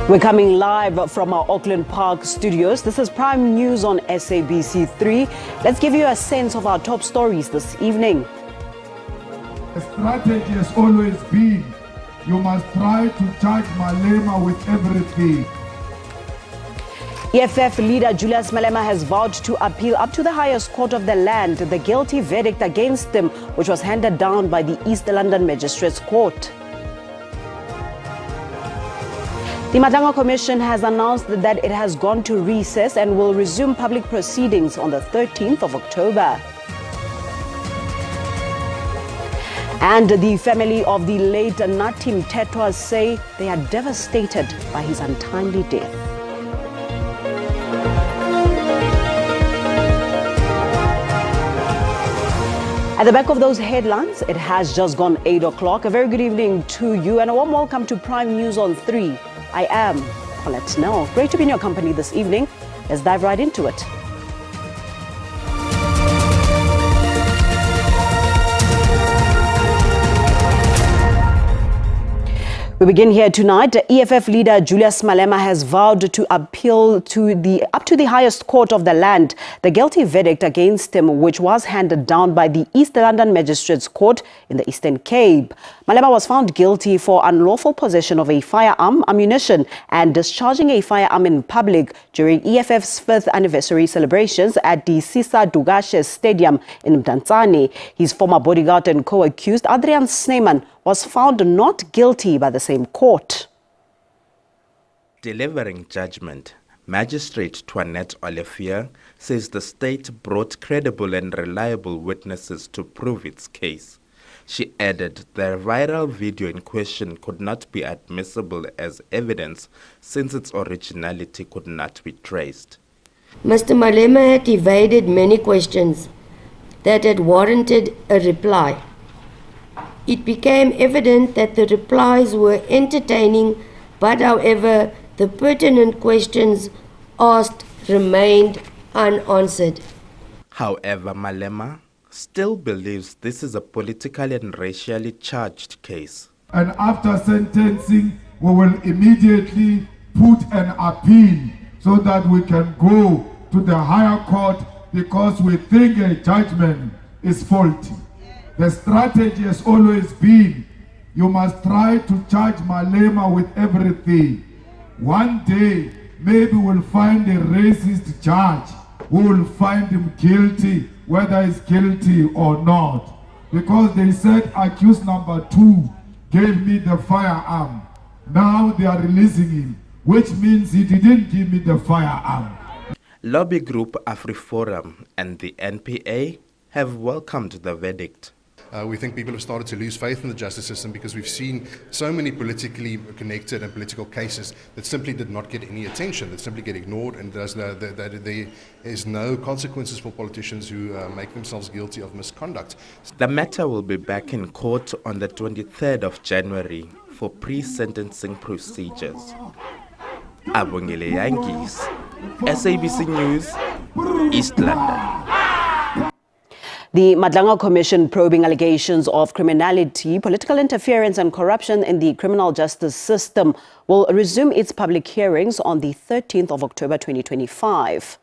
We're coming live from our Auckland Park studios. This is Prime News on SABC 3. Let's give you a sense of our top stories this evening. The strategy has always been, you must try to charge Malema with everything. EFF leader Julius Malema has vowed to appeal up to the highest court of the land the guilty verdict against him, which was handed down by the East London Magistrates Court. The Madlanga Commission has announced that it has gone to recess and will resume public proceedings on the 13th of October. And the family of the late Mthethwa say they are devastated by his untimely death. At the back of those headlines, it has just gone 8 o'clock. A very good evening to you and a warm welcome to Prime News on 3. I am Paulette Nell. Great to be in your company this evening. Let's dive right into it. We begin here tonight. EFF leader Julius Malema has vowed to appeal up to the highest court of the land the guilty verdict against him, which was handed down by the East London Magistrates Court in the Eastern Cape. Malema was found guilty for unlawful possession of a firearm, ammunition, and discharging a firearm in public during EFF's 5th anniversary celebrations at the Sisa Dugashe Stadium in Mthethwa. His former bodyguard and co-accused, Adrian Snyman, was found not guilty by the same court. Delivering judgment, Magistrate Toinette Olivier says the state brought credible and reliable witnesses to prove its case. She added the viral video in question could not be admissible as evidence since its originality could not be traced. Mr. Malema had evaded many questions that had warranted a reply. It became evident that the replies were entertaining, but however, the pertinent questions asked remained unanswered. However, Malema still believes this is a politically and racially charged case. And after sentencing, we will immediately put an appeal so that we can go to the higher court because we think a judgment is faulty. The strategy has always been, you must try to charge Malema with everything. One day, maybe we'll find a racist judge who will find him guilty, whether he's guilty or not. Because they said accused number 2 gave me the firearm. Now they are releasing him, which means he didn't give me the firearm. Lobby group AfriForum and the NPA have welcomed the verdict. We think people have started to lose faith in the justice system because we've seen so many politically connected and political cases that simply did not get any attention, that simply get ignored, and there is no consequences for politicians who make themselves guilty of misconduct. The matter will be back in court on the 23rd of January for pre-sentencing procedures. Abongile Yankees, SABC News, East London. The Madlanga Commission probing allegations of criminality, political interference and corruption in the criminal justice system will resume its public hearings on the 13th of October 2025.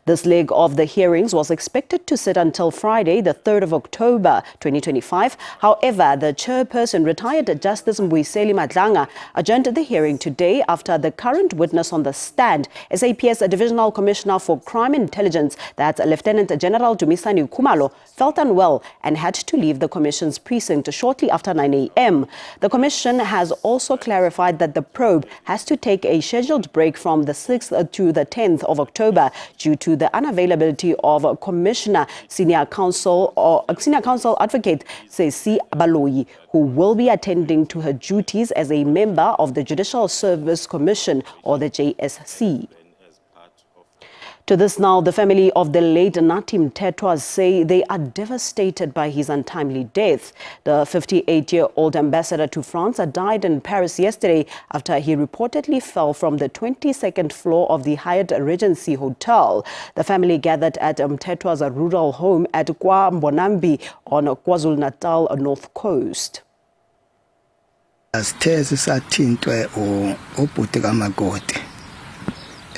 This leg of the hearings was expected to sit until Friday, the 3rd of October 2025. However, the chairperson, retired Justice Mbuyiseli Madlanga, adjourned the hearing today after the current witness on the stand, SAPS Divisional Commissioner for Crime Intelligence, that's Lieutenant General Dumisani Khumalo, felt unwell and had to leave the Commission's precinct shortly after 9 a.m. The Commission has also clarified that the probe has to take a scheduled break from the 6th to the 10th of October due to the unavailability of Commissioner Senior Counsel Advocate Sesi Baloyi, who will be attending to her duties as a member of the Judicial Service Commission, or the JSC. To this now, the family of the late Mthethwa say they are devastated by his untimely death. The 58-year-old ambassador to France died in Paris yesterday after he reportedly fell from the 22nd floor of the Hyatt Regency Hotel. The family gathered at Mthethwa's rural home at KwaMbonambi on KwaZulu-Natal North Coast. Asithe sisathintwe ubhuti kamakoti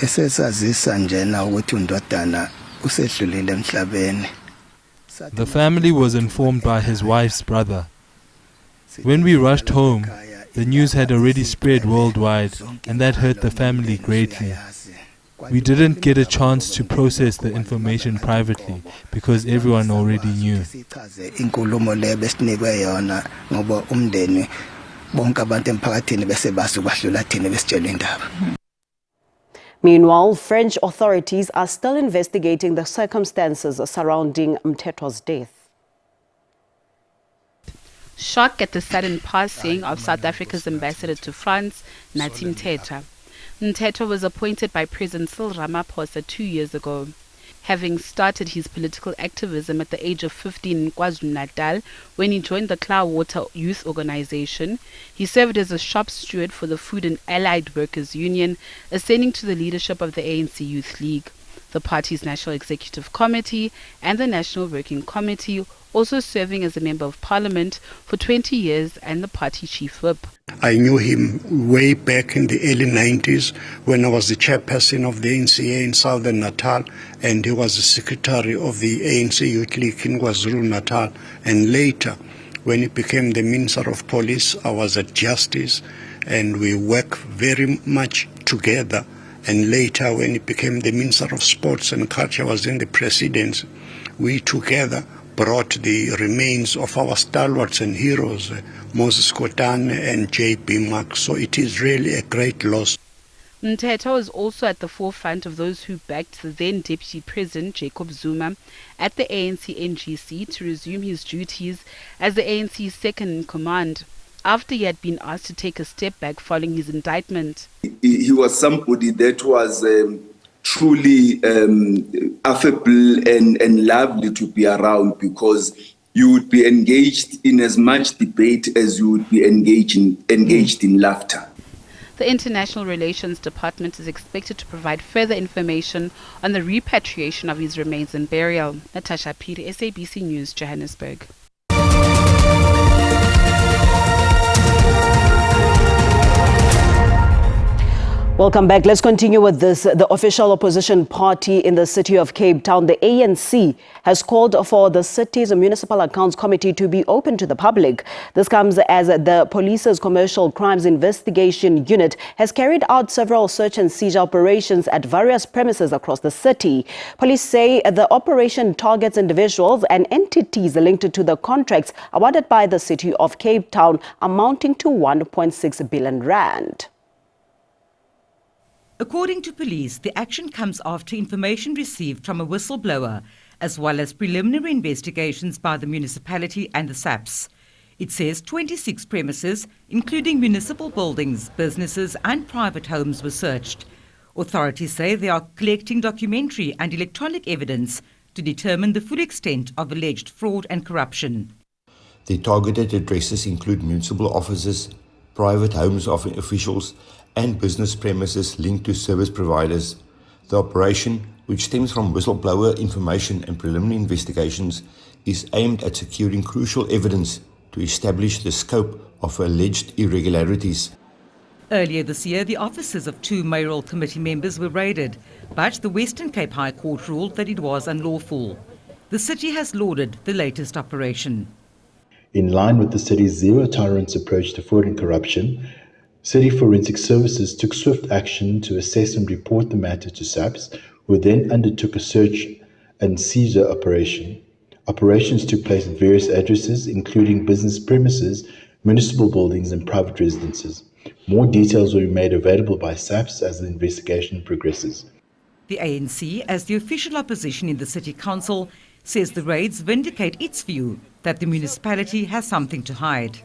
esesazisa njena ukuthi undodana usedlulile emhlabeni. The family was informed by his wife's brother. When we rushed home, the news had already spread worldwide, and that hurt the family greatly. We didn't get a chance to process the information privately because everyone already knew. Inkulumo le besinikwe yona ngoba umndeni bonke abantu emphakathini bese basu kwahlula thina besitshela indaba. Meanwhile, French authorities are still investigating the circumstances surrounding Mthethwa's death. Shock at the sudden passing of South Africa's ambassador to France, Mthethwa. Mthethwa was appointed by President Cyril Ramaphosa 2 years ago. Having started his political activism at the age of 15 in KwaZulu-Natal when he joined the Cloudwater Youth Organization, he served as a shop steward for the Food and Allied Workers Union, ascending to the leadership of the ANC Youth League, the party's National Executive Committee and the National Working Committee, also serving as a Member of Parliament for 20 years and the party chief whip. I knew him way back in the early 90s when I was the chairperson of the ANC in Southern Natal, and he was the secretary of the ANC Youth League in KwaZulu-Natal. And later, when he became the Minister of Police, I was at Justice, and we worked very much together. And later, when he became the Minister of Sports and Culture, I was in the presidency. We together brought the remains of our stalwarts and heroes, Moses Kotane and J.B. Marks. So it is really a great loss. Mthethwa was also at the forefront of those who backed the then Deputy President Jacob Zuma at the ANC NGC to resume his duties as the ANC's second in command, after he had been asked to take a step back following his indictment. He was somebody that was truly affable and lovely to be around, because you would be engaged in as much debate as you would be engaged in laughter. The International Relations Department is expected to provide further information on the repatriation of his remains and burial. Natasha Piri, SABC News, Johannesburg. Welcome back. Let's continue with this. The official opposition party in the city of Cape Town, the ANC, has called for the city's Municipal Accounts Committee to be open to the public. This comes as the police's Commercial Crimes Investigation Unit has carried out several search and seizure operations at various premises across the city. Police say the operation targets individuals and entities linked to the contracts awarded by the city of Cape Town, amounting to 1.6 billion rand. According to police, the action comes after information received from a whistleblower, as well as preliminary investigations by the municipality and the SABC. It says 26 premises, including municipal buildings, businesses and private homes, were searched. Authorities say they are collecting documentary and electronic evidence to determine the full extent of alleged fraud and corruption. The targeted addresses include municipal offices, private homes of officials, and business premises linked to service providers. The operation, which stems from whistleblower information and preliminary investigations, is aimed at securing crucial evidence to establish the scope of alleged irregularities. Earlier this year, the offices of 2 mayoral committee members were raided, but the Western Cape High Court ruled that it was unlawful. The city has lauded the latest operation. In line with the city's zero-tolerance approach to fraud and corruption, City Forensic Services took swift action to assess and report the matter to SABC, who then undertook a search and seizure operation. Operations took place at various addresses, including business premises, municipal buildings, and private residences. More details will be made available by SABC as the investigation progresses. The ANC, as the official opposition in the City Council, says the raids vindicate its view that the municipality has something to hide.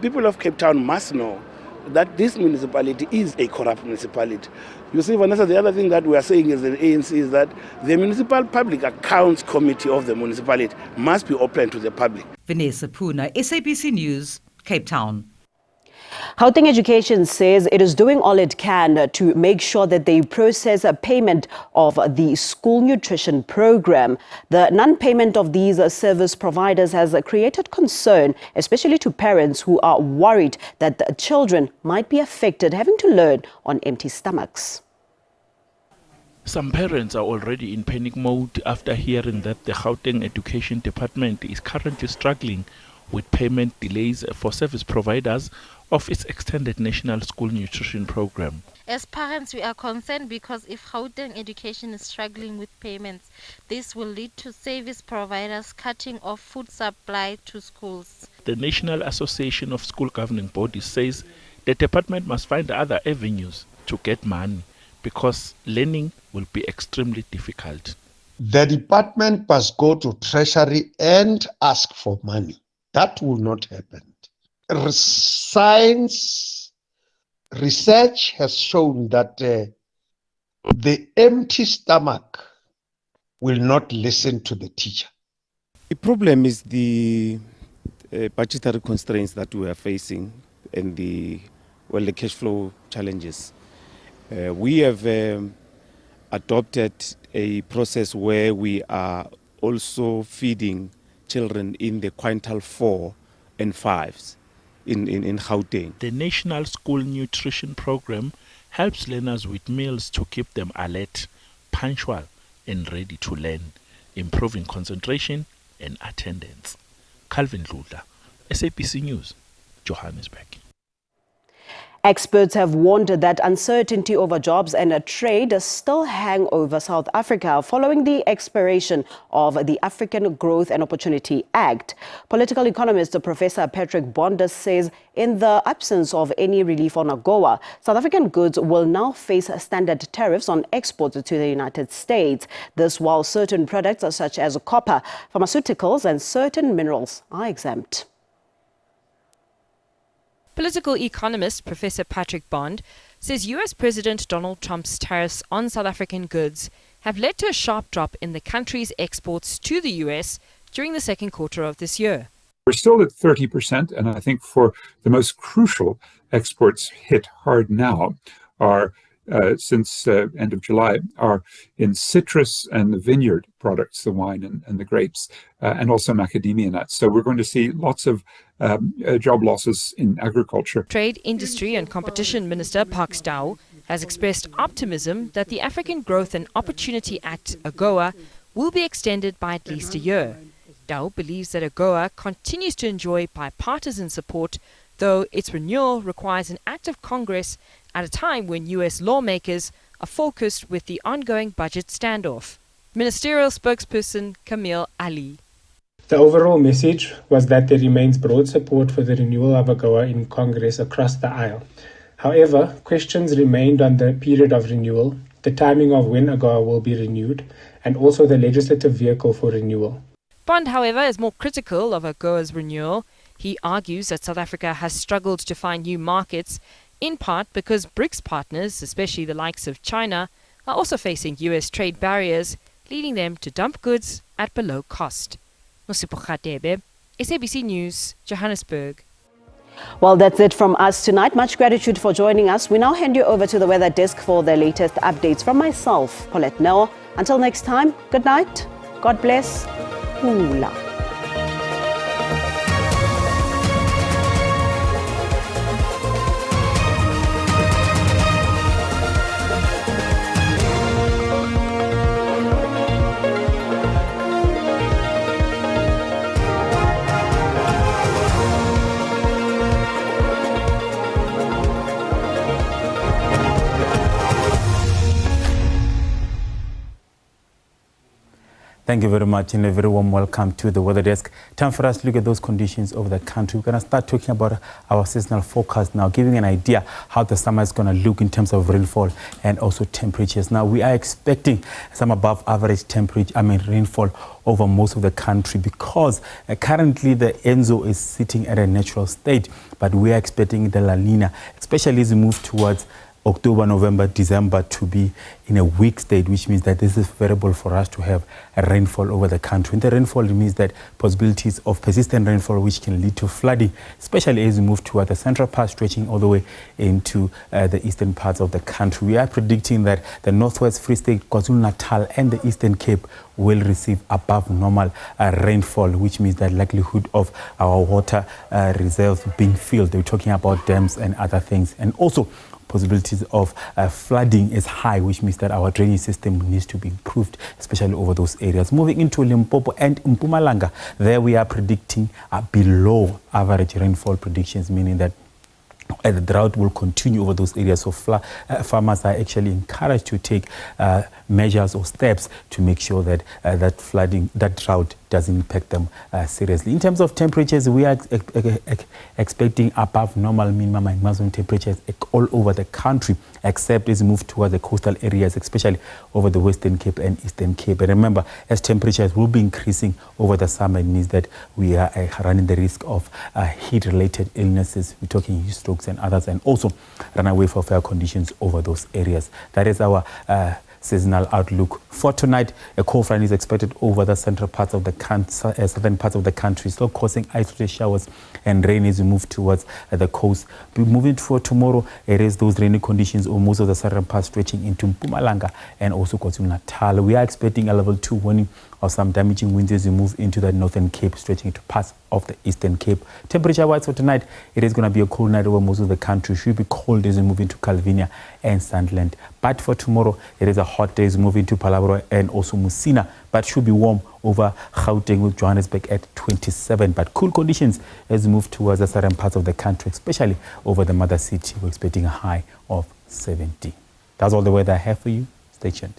People of Cape Town must know that this municipality is a corrupt municipality. You see, Vanessa, the other thing that we are saying as an ANC is that the Municipal Public Accounts Committee of the municipality must be open to the public. Vanessa Puna, SABC News, Cape Town. Gauteng Education says it is doing all it can to make sure that they process a payment of the school nutrition program. The non-payment of these service providers has created concern, especially to parents who are worried that the children might be affected, having to learn on empty stomachs. Some parents are already in panic mode after hearing that the Gauteng Education Department is currently struggling with payment delays for service providers of its extended national school nutrition program. As parents, we are concerned because if Gauteng Education is struggling with payments, this will lead to service providers cutting off food supply to schools. The National Association of School Governing Bodies says the department must find other avenues to get money because learning will be extremely difficult. The department must go to Treasury and ask for money. That will not happen. Science research has shown that the empty stomach will not listen to the teacher. The problem is the budgetary constraints that we are facing and the cash flow challenges. We have adopted a process where we are also feeding children in the quintile 4 and 5s in Gauteng. The National School Nutrition Program helps learners with meals to keep them alert, punctual and ready to learn, improving concentration and attendance. Calvin Dludla, SABC News, Johannesburg. Experts have warned that uncertainty over jobs and trade still hang over South Africa following the expiration of the African Growth and Opportunity Act. Political economist Professor Patrick Bond says in the absence of any relief on AGOA, South African goods will now face standard tariffs on exports to the United States. This while certain products such as copper, pharmaceuticals and certain minerals are exempt. Political economist Professor Patrick Bond says US President Donald Trump's tariffs on South African goods have led to a sharp drop in the country's exports to the US during the second quarter of this year. We're still at 30%, and I think for the most crucial exports hit hard now are since end of July are in citrus and the vineyard products, the wine and the grapes, and also macadamia nuts. So we're going to see lots of job losses in agriculture. Trade, Industry and Competition Minister Parks Dow has expressed optimism that the African Growth and Opportunity Act, AGOA, will be extended by at least a year. Dow believes that AGOA continues to enjoy bipartisan support, though its renewal requires an act of Congress at a time when US lawmakers are focused with the ongoing budget standoff. Ministerial spokesperson Camille Ali. The overall message was that there remains broad support for the renewal of AGOA in Congress across the aisle. However, questions remained on the period of renewal, the timing of when AGOA will be renewed, and also the legislative vehicle for renewal. Bond, however, is more critical of AGOA's renewal. He argues that South Africa has struggled to find new markets, in part because BRICS partners, especially the likes of China, are also facing US trade barriers, leading them to dump goods at below cost. Nosipho Khatebe, SABC News, Johannesburg. Well, that's it from us tonight. Much gratitude for joining us. We now hand you over to the weather desk for the latest updates from myself, Paulette Nell. Until next time, good night. God bless. Hula. Thank you very much and a very warm welcome to the weather desk. Time for us to look at those conditions over the country. We're going to start talking about our seasonal forecast now, giving an idea how the summer is going to look in terms of rainfall and also temperatures. Now, we are expecting some above average rainfall over most of the country because currently the Enzo is sitting at a natural state, but we are expecting the La Nina, especially as we move towards October, November, December to be in a weak state, which means that this is favorable for us to have a rainfall over the country. And the rainfall means that possibilities of persistent rainfall, which can lead to flooding, especially as we move toward the central part, stretching all the way into the eastern parts of the country. We are predicting that the Northwest Free State, KwaZulu-Natal and the Eastern Cape will receive above normal rainfall, which means that likelihood of our water reserves being filled. They're talking about dams and other things. And also possibilities of flooding is high, which means that our drainage system needs to be improved, especially over those areas. Moving into Limpopo and Mpumalanga, there we are predicting below average rainfall predictions, meaning that the drought will continue over those areas. So farmers are actually encouraged to take measures or steps to make sure that that drought doesn't impact them seriously. In terms of temperatures, we are expecting above normal minimum and maximum temperatures all over the country, except as we move towards the coastal areas, especially over the Western Cape and Eastern Cape. And remember, as temperatures will be increasing over the summer, it means that we are running the risk of heat-related illnesses. We're talking heat strokes and others, and also runaway for fair conditions over those areas. That is our seasonal outlook for tonight. A cold front is expected over the central parts of the southern parts of the country, still causing isolated showers and rain as we move towards the coast. Moving for tomorrow, it is those rainy conditions or most of the southern parts stretching into Mpumalanga and also KwaZulu-Natal. We are expecting a level 2 warning of some damaging winds as we move into the northern Cape, stretching into parts of the eastern Cape. Temperature-wise for tonight, it is going to be a cool night over most of the country. It should be cold as we move into Calvinia and Sandland. But for tomorrow, it is a hot day as we move into Palabra and also Musina, but should be warm over Gauteng with Johannesburg at 27. But cool conditions as we move towards the southern parts of the country, especially over the mother city. We're expecting a high of 70. That's all the weather I have for you. Stay tuned.